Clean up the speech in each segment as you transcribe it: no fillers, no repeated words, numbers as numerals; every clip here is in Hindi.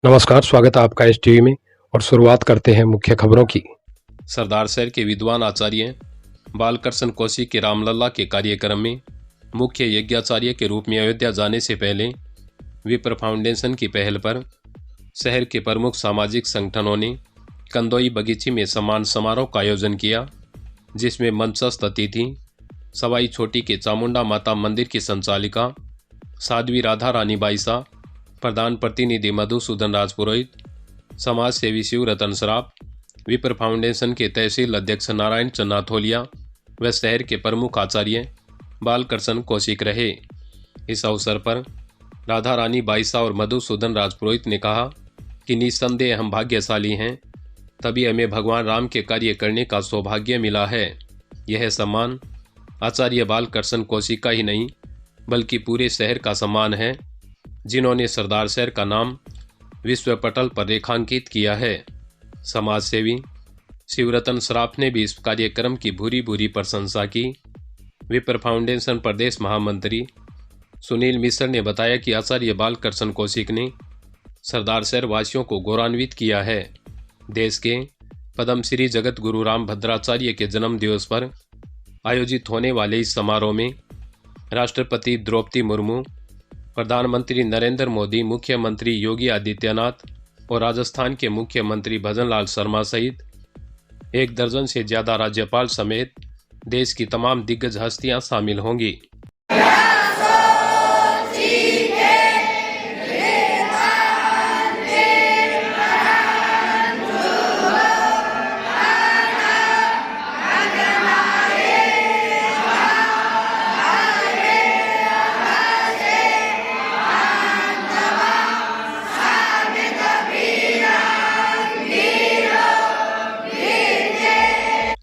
नमस्कार, स्वागत है आपका एसटीवी में। और शुरुआत करते हैं मुख्य खबरों की। सरदार शहर के विद्वान आचार्य बालकृष्ण कौशिक के रामलला के कार्यक्रम में मुख्य यज्ञाचार्य के रूप में अयोध्या जाने से पहले विप्र फाउंडेशन की पहल पर शहर के प्रमुख सामाजिक संगठनों ने कंदोई बगीची में सम्मान समारोह का आयोजन किया, जिसमें मंचस्थ अतिथि सवाई छोटी के चामुंडा माता मंदिर की संचालिका साध्वी राधा रानी बाईसा, प्रधान प्रतिनिधि मधुसूदन राजपुरोहित, समाज सेवी शिव रतन सराफ, विप्र फाउंडेशन के तहसील अध्यक्ष नारायण चन्नाथोलिया व शहर के प्रमुख आचार्य बालकृष्ण कौशिक रहे। इस अवसर पर राधा रानी बाईसा और मधुसूदन राजपुरोहित ने कहा कि निस्संदेह हम भाग्यशाली हैं, तभी हमें भगवान राम के कार्य करने का सौभाग्य मिला है। यह सम्मान आचार्य बालकृष्ण कौशिक का ही नहीं बल्कि पूरे शहर का सम्मान है, जिन्होंने सरदार शहर का नाम विश्व पटल पर रेखांकित किया है। समाज सेवी शिवरतन सराफ ने भी इस कार्यक्रम की भूरी भूरी प्रशंसा की। विप्र फाउंडेशन प्रदेश महामंत्री सुनील मिश्र ने बताया कि आचार्य बालकृष्ण कौशिक ने सरदार शहर वासियों को गौरवान्वित किया है। देश के पद्मश्री जगत गुरु राम भद्राचार्य के जन्म दिवस पर आयोजित होने वाले इस समारोह में राष्ट्रपति द्रौपदी मुर्मू, प्रधानमंत्री नरेंद्र मोदी, मुख्यमंत्री योगी आदित्यनाथ और राजस्थान के मुख्यमंत्री भजनलाल शर्मा सहित 1 दर्जन से ज़्यादा राज्यपाल समेत देश की तमाम दिग्गज हस्तियां शामिल होंगी।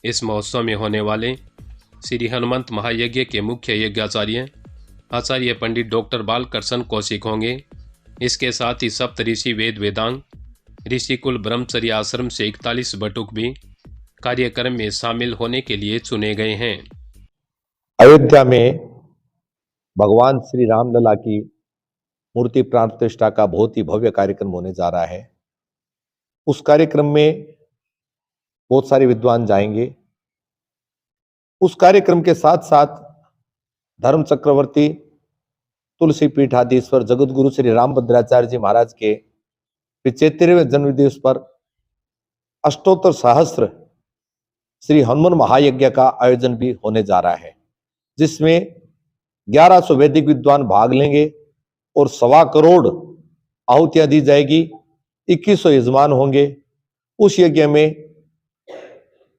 इस महोत्सव में होने वाले श्री हनुमंत महायज्ञ के मुख्य यज्ञाचार्य आचार्य पंडित डॉक्टर बालकृष्ण कौशिक होंगे। इसके साथ ही सप्तऋषि वेद वेदांग ऋषिकुल ब्रह्मचर्य आश्रम से 41 बटुक भी कार्यक्रम में शामिल होने के लिए चुने गए हैं। अयोध्या में भगवान श्री रामलला की मूर्ति प्राण प्रतिष्ठा का बहुत ही भव्य कार्यक्रम होने जा रहा है। उस कार्यक्रम में बहुत सारे विद्वान जाएंगे। उस कार्यक्रम के साथ साथ धर्म चक्रवर्ती तुलसी पीठाधीश्वर जगत गुरु श्री रामभद्राचार्य जी महाराज के 75वें जन्म दिवस पर अष्टोत्तर सहस्त्र श्री हनुमान महायज्ञ का आयोजन भी होने जा रहा है, जिसमें 1100 वैदिक विद्वान भाग लेंगे और 1.25 करोड़ आहुतियां दी जाएगी। 2100 यजमान होंगे। उस यज्ञ में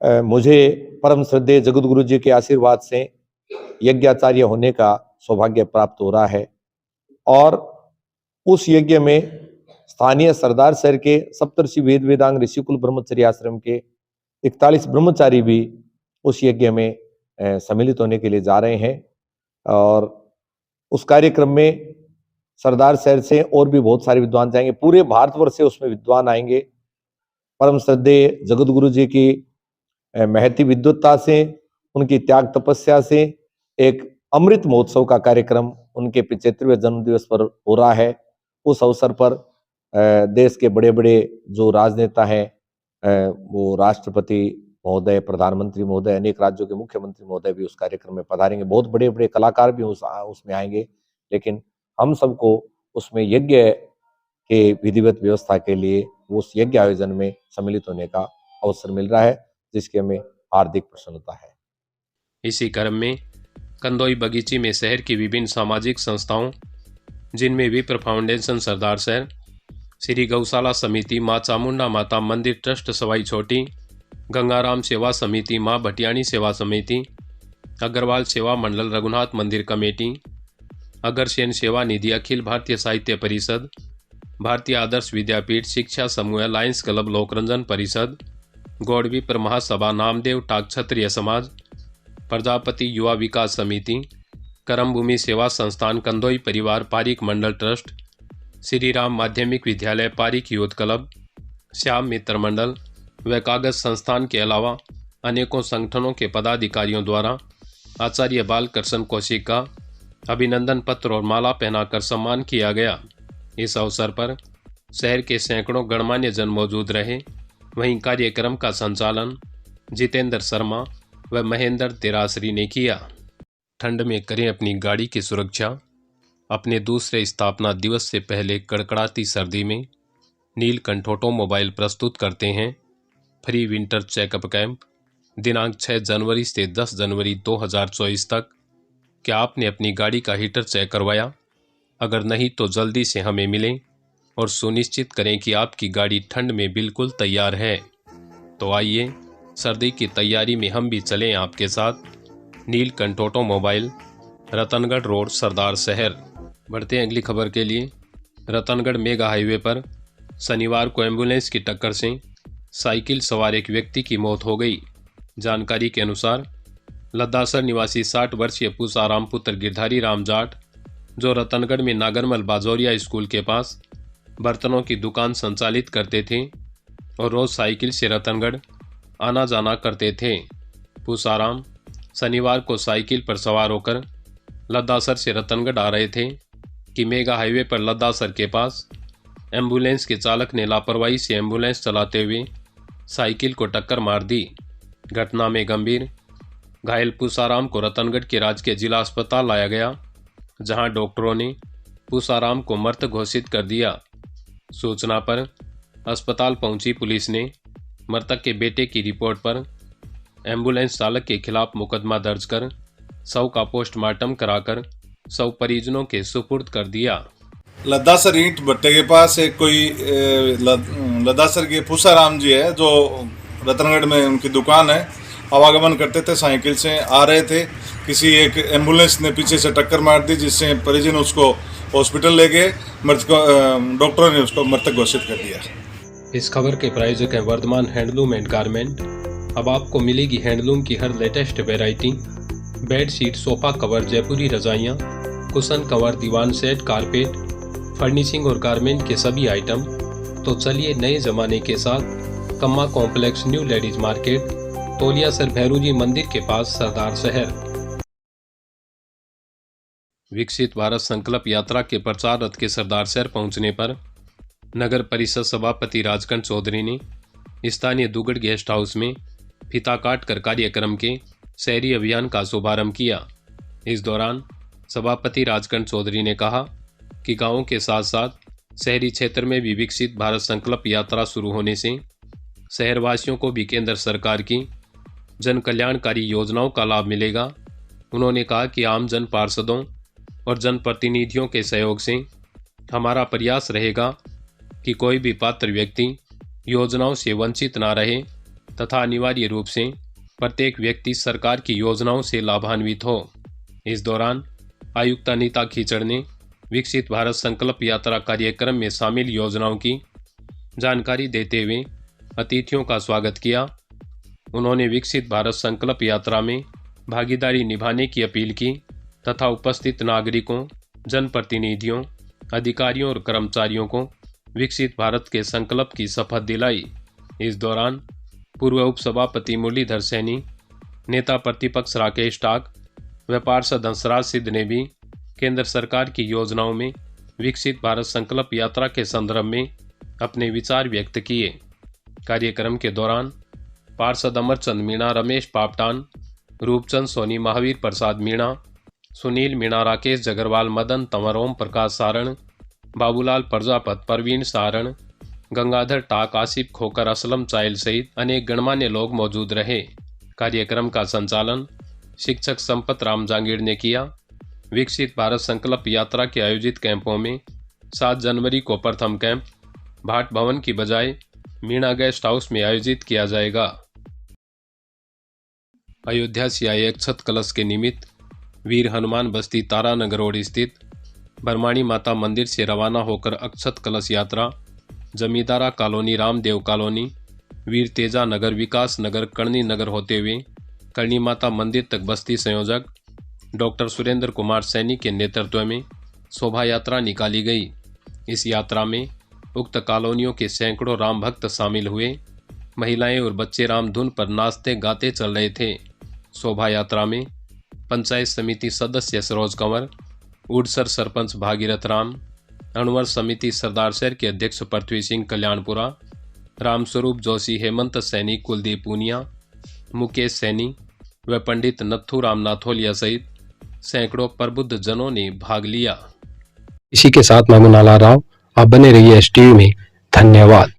मुझे परम श्रद्धेय जगत गुरु जी के आशीर्वाद से यज्ञाचार्य होने का सौभाग्य प्राप्त हो रहा है। और उस यज्ञ में स्थानीय सरदार शहर के सप्तऋषि वेद वेदांग ऋषिकुल ब्रह्मचर्य आश्रम के 41 ब्रह्मचारी भी उस यज्ञ में सम्मिलित होने के लिए जा रहे हैं। और उस कार्यक्रम में सरदार शहर से और भी बहुत सारे विद्वान जाएंगे। पूरे भारतवर्ष से उसमें विद्वान आएंगे। परम श्रद्धेय जगत गुरु जी की महती विद्वत्ता से, उनकी त्याग तपस्या से एक अमृत महोत्सव का कार्यक्रम उनके 75वें जन्म दिवस पर हो रहा है। उस अवसर पर देश के बड़े बड़े जो राजनेता हैं, वो राष्ट्रपति महोदय, प्रधानमंत्री महोदय, अनेक राज्यों के मुख्यमंत्री महोदय भी उस कार्यक्रम में पधारेंगे। बहुत बड़े बड़े कलाकार भी उसमें आएंगे। लेकिन हम सबको उसमें यज्ञ के विधिवत व्यवस्था के लिए उस यज्ञ आयोजन में सम्मिलित होने का अवसर मिल रहा है, जिसकी हमें हार्दिक प्रसन्नता है। इसी क्रम में कंदोई बगीची में शहर की विभिन्न सामाजिक संस्थाओं, जिनमें विप्र फाउंडेशन सरदार शहर, श्री गौशाला समिति, माँ चामुंडा माता मंदिर ट्रस्ट सवाई छोटी, गंगाराम सेवा समिति, माँ भटियाणी सेवा समिति, अग्रवाल सेवा मंडल रघुनाथ मंदिर कमेटी, अग्रसेन सेवा निधि, अखिल भारतीय साहित्य परिषद, भारतीय आदर्श विद्यापीठ, शिक्षा समूह, लायंस क्लब, लोकरंजन परिषद, गौड़ विप्र महासभा, नामदेव टाक क्षत्रिय समाज, प्रजापति युवा विकास समिति, करमभूमि सेवा संस्थान, कंदोई परिवार पारिक मंडल ट्रस्ट, श्री राम माध्यमिक विद्यालय, पारिक यूथ क्लब, श्याम मित्र मंडल व कागज संस्थान के अलावा अनेकों संगठनों के पदाधिकारियों द्वारा आचार्य बालकृष्ण कौशिक का अभिनंदन पत्र और माला पहनाकर सम्मान किया गया। इस अवसर पर शहर के सैकड़ों गणमान्य जन मौजूद रहे। वहीं कार्यक्रम का संचालन जितेंद्र शर्मा व महेंद्र तेरासरी ने किया। ठंड में करें अपनी गाड़ी की सुरक्षा। अपने दूसरे स्थापना दिवस से पहले कड़कड़ाती सर्दी में नीलकंठ ऑटोमोबाइल प्रस्तुत करते हैं फ्री विंटर चेकअप कैंप दिनांक 6 जनवरी से 10 जनवरी 2024 तक। क्या आपने अपनी गाड़ी का हीटर चेक करवाया? अगर नहीं तो जल्दी से हमें मिलें और सुनिश्चित करें कि आपकी गाड़ी ठंड में बिल्कुल तैयार है। तो आइए सर्दी की तैयारी में हम भी चलें आपके साथ। नीलकंठ ऑटोमोबाइल, रतनगढ़ रोड, सरदार शहर। बढ़ते हैं अगली खबर के लिए। रतनगढ़ मेगा हाईवे पर शनिवार को एम्बुलेंस की टक्कर से साइकिल सवार एक व्यक्ति की मौत हो गई। जानकारी के अनुसार लद्दासर निवासी 60 वर्षीय पूसाराम पुत्र गिरधारी राम जाट, जो रतनगढ़ में नागरमल बाजौरिया स्कूल के पास बर्तनों की दुकान संचालित करते थे और रोज साइकिल से रतनगढ़ आना जाना करते थे। पूसाराम शनिवार को साइकिल पर सवार होकर लद्दासर से रतनगढ़ आ रहे थे कि मेगा हाईवे पर लद्दासर के पास एम्बुलेंस के चालक ने लापरवाही से एम्बुलेंस चलाते हुए साइकिल को टक्कर मार दी। घटना में गंभीर घायल पूसाराम को रतनगढ़ के राजकीय जिला अस्पताल लाया गया, जहां डॉक्टरों ने पूसाराम को मृत घोषित कर दिया। सूचना पर अस्पताल पहुंची पुलिस ने मृतक के बेटे की रिपोर्ट पर एम्बुलेंस चालक के खिलाफ मुकदमा दर्ज कर शव का पोस्टमार्टम कराकर शव परिजनों के सुपुर्द कर दिया। लद्दासर ईंट भट्टे के पास एक कोई लद्दासर के पूसाराम जी है, जो रतनगढ़ में उनकी दुकान है। आवागमन करते थे, साइकिल से आ रहे थे। किसी एक एम्बुलेंस ने पीछे से टक्कर मार दी, जिससे परिजन उसको हॉस्पिटल ले गए। डॉक्टरों ने उसको मृतक घोषित कर दिया। इस खबर के प्रायोजक हैं वर्धमान हैंडलूम एंड गारमेंट। अब आपको मिलेगी हैंडलूम की हर latest variety. Bedsheet, sofa cover, Jaipuri रजाइयाँ, कुशन कवर, दीवान सेट, कारपेट, फर्निशिंग और गारमेंट के सभी आइटम। तो चलिए नए जमाने के साथ Kamma complex, new ladies market, Toliya Sar Bhairu ji मंदिर के पास, सरदार शहर। विकसित भारत संकल्प यात्रा के प्रचार रथ के सरदार शहर पहुंचने पर नगर परिषद सभापति राजकंठ चौधरी ने स्थानीय दुगड़ गेस्ट हाउस में फीता काट कर कार्यक्रम के शहरी अभियान का शुभारंभ किया। इस दौरान सभापति राजकंठ चौधरी ने कहा कि गांवों के साथ साथ शहरी क्षेत्र में भी विकसित भारत संकल्प यात्रा शुरू होने से शहरवासियों को भी केंद्र सरकार की जन कल्याणकारी योजनाओं का लाभ मिलेगा। उन्होंने कहा कि आम जन पार्षदों और जनप्रतिनिधियों के सहयोग से हमारा प्रयास रहेगा कि कोई भी पात्र व्यक्ति योजनाओं से वंचित ना रहे तथा अनिवार्य रूप से प्रत्येक व्यक्ति सरकार की योजनाओं से लाभान्वित हो। इस दौरान आयुक्त अनीता खीचड़ ने विकसित भारत संकल्प यात्रा कार्यक्रम में शामिल योजनाओं की जानकारी देते हुए अतिथियों का स्वागत किया। उन्होंने विकसित भारत संकल्प यात्रा में भागीदारी निभाने की अपील की तथा उपस्थित नागरिकों, जनप्रतिनिधियों, अधिकारियों और कर्मचारियों को विकसित भारत के संकल्प की शपथ दिलाई। इस दौरान पूर्व उपसभापति मुरलीधर सैनी, नेता प्रतिपक्ष राकेश टाक व पार्षद हंसराज सिद्ध ने भी केंद्र सरकार की योजनाओं में विकसित भारत संकल्प यात्रा के संदर्भ में अपने विचार व्यक्त किए। कार्यक्रम के दौरान पार्षद अमरचंद मीणा, रमेश पापटान, रूपचंद सोनी, महावीर प्रसाद मीणा, सुनील मीणा, राकेश जगरवाल, मदन तंवर, ओम प्रकाश सारण, बाबूलाल प्रजापत, परवीन सारण, गंगाधर टाक, आसिफ खोकर, असलम चाइल सहित अनेक गणमान्य लोग मौजूद रहे। कार्यक्रम का संचालन शिक्षक संपत राम जांगीड़ ने किया। विकसित भारत संकल्प यात्रा के आयोजित कैंपों में 7 जनवरी को प्रथम कैंप भाट भवन की बजाय मीणा गेस्ट हाउस में आयोजित किया जाएगा। अयोध्या से आए अक्षत कलश के निमित्त वीर हनुमान बस्ती तारानगर रोड स्थित बरमाणी माता मंदिर से रवाना होकर अक्षत कलश यात्रा जमींदारा कॉलोनी, रामदेव कॉलोनी, वीर तेजा नगर, विकास नगर, कर्णी नगर होते हुए कर्णी माता मंदिर तक बस्ती संयोजक डॉक्टर सुरेंद्र कुमार सैनी के नेतृत्व में शोभा यात्रा निकाली गई। इस यात्रा में उक्त कॉलोनियों के सैकड़ों राम भक्त शामिल हुए। महिलाएं और बच्चे राम धुन पर नाचते गाते चल रहे थे। शोभा यात्रा में पंचायत समिति सदस्य सरोज कंवर, उड़सर सरपंच भागीरथ राम, अणुवर समिति सरदार शहर के अध्यक्ष पृथ्वी सिंह कल्याणपुरा, रामस्वरूप जोशी, हेमंत सैनी, कुलदीप पूनिया, मुकेश सैनी व पंडित नत्थू राम नाथोलिया सहित सैकड़ों प्रबुद्ध जनों ने भाग लिया। इसी के साथ मैं मुनाला राव, आप बने रहिए STV में। धन्यवाद।